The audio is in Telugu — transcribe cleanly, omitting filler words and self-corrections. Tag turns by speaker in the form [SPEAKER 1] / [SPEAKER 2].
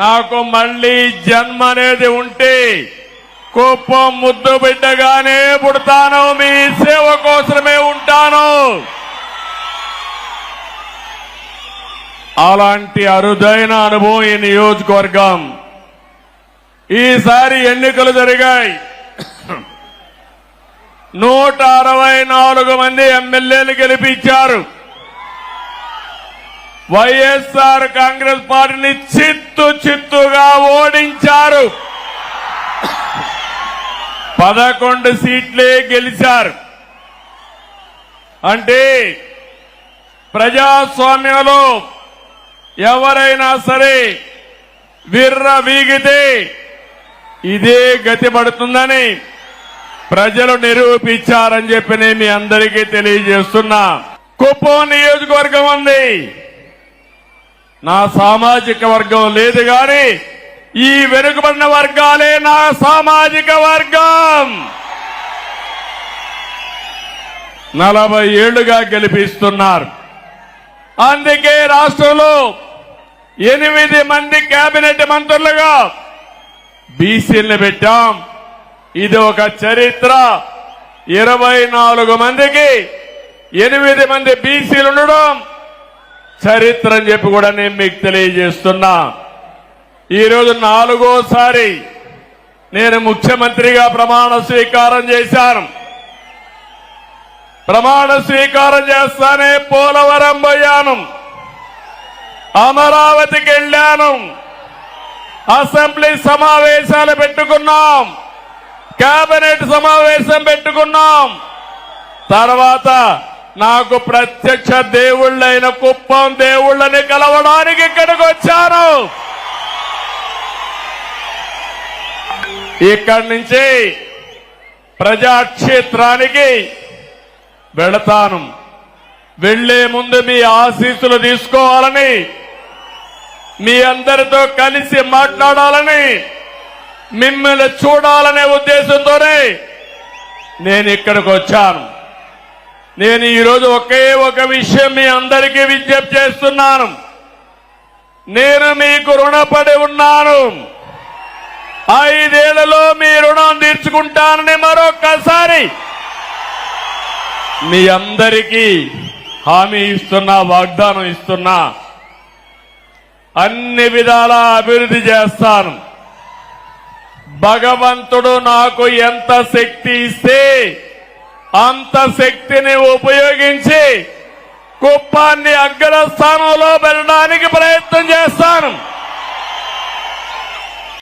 [SPEAKER 1] నాకు మళ్ళీ జన్మ అనేది ఉంటే కుప్పం ముద్దు బిడ్డగానే పుడతాను, మీ సేవ కోసమే ఉంటాను. అలాంటి అరుదైన అనుభవం ఈ నియోజకవర్గం. ఈసారి ఎన్నికలు జరిగాయి. 164 మంది ఎమ్మెల్యేలు గెలిపించారు. వైఎస్ఆర్ కాంగ్రెస్ పార్టీని చిత్తుగా ఓడించారు. 11 సీట్లే గెలిచారు. అంటే ప్రజాస్వామ్యంలో ఎవరైనా సరే విర్ర వీగితే ఇదే గతి పడుతుందని ప్రజలు నిరూపించారని చెప్పి నేను మీ అందరికీ తెలియజేస్తున్నా. కుప్పం నియోజకవర్గం ఉంది, నా సామాజిక వర్గం లేదు గాని ఈ వెనుకబడిన వర్గాలే నా సామాజిక వర్గం. 40 ఏళ్లుగా గెలిపిస్తున్నారు. అందుకే రాష్ట్రంలో 8 మంది కేబినెట్ మంత్రులుగా బీసీలను పెట్టాం. ఇది ఒక చరిత్ర. 24 మందికి 8 మంది బీసీలు ఉండడం చరిత్ర అని చెప్పి కూడా నేను మీకు తెలియజేస్తున్నా. ఈరోజు 4వసారి నేను ముఖ్యమంత్రిగా ప్రమాణ స్వీకారం చేశాను. ప్రమాణ స్వీకారం చేస్తానే పోలవరం పోయాను, అమరావతికి వెళ్ళాను, అసెంబ్లీ సమావేశాలు పెట్టుకున్నాం, కేబినెట్ సమావేశం పెట్టుకున్నాం. తర్వాత నాకు ప్రత్యక్ష దేవుళ్ళైన కుప్పం దేవుళ్ళని కలవడానికి ఇక్కడికి వచ్చాను. ఇక్కడి నుంచి ప్రజాక్షేత్రానికి వెళతాను. వెళ్లే ముందు మీ ఆశీస్సులు తీసుకోవాలని, మీ అందరితో కలిసి మాట్లాడాలని, మిమ్మల్ని చూడాలనే ఉద్దేశంతోనే నేను ఇక్కడికి వచ్చాను. నేను ఈరోజు ఒకే ఒక విషయం మీ అందరికీ విజ్ఞప్తి చేస్తున్నాను. నేను మీకు రుణపడి ఉన్నాను. 5 ఏళ్లలో మీ రుణం తీర్చుకుంటానని మరొక్కసారి మీ అందరికీ హామీ ఇస్తున్నా, వాగ్దానం ఇస్తున్నా. అన్ని విధాలా అభివృద్ధి చేస్తాను. భగవంతుడు నాకు ఎంత శక్తి ఇస్తే అంత శక్తిని ఉపయోగించి కుప్పాన్ని అగ్రస్థానంలో పెట్టడానికి ప్రయత్నం చేస్తాను.